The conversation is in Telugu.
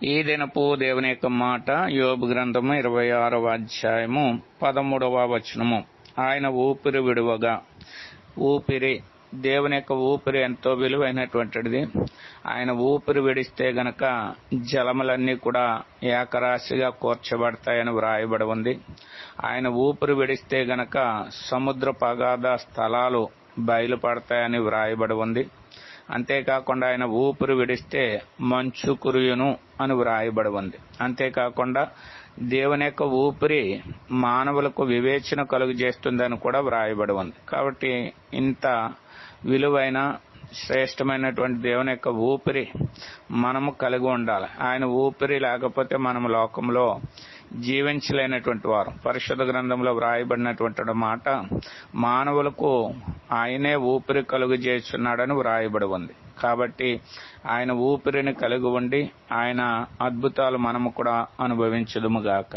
ఈ దినపు దేవుని యొక్క మాట యోబు గ్రంథము 26వ అధ్యాయము 13వ వచనము. ఆయన ఊపిరి విడువగా. ఊపిరి, దేవుని యొక్క ఊపిరి ఎంతో విలువైనటువంటిది. ఆయన ఊపిరి విడిస్తే గనక జలములన్నీ కూడా ఏకరాశిగా కూర్చబడతాయని వ్రాయబడి ఉంది. ఆయన ఊపిరి విడిస్తే గనక సముద్రపు అగాధ స్థలాలు బయలుపడతాయని వ్రాయబడి ఉంది. అంతేకాకుండా ఆయన ఊపిరి విడిస్తే మంచు కురియును అని వ్రాయబడి ఉంది. అంతేకాకుండా దేవుని యొక్క ఊపిరి మానవులకు వివేచన కలుగు చేస్తుందని కూడా వ్రాయబడి ఉంది. కాబట్టి ఇంత విలువైన శ్రేష్టమైనటువంటి దేవుని యొక్క ఊపిరి మనము కలిగి ఉండాలి. ఆయన ఊపిరి లేకపోతే మనం లోకంలో జీవించలేనటువంటి వారు. పరిశుద్ధ గ్రంథంలో వ్రాయబడినటువంటి మాట, మానవులకు ఆయనే ఊపిరి కలుగు చేస్తున్నాడని వ్రాయబడి ఉంది. కాబట్టి ఆయన ఊపిరిని కలిగి ఉండి ఆయన అద్భుతాలు మనము కూడా అనుభవించుదుముగాక.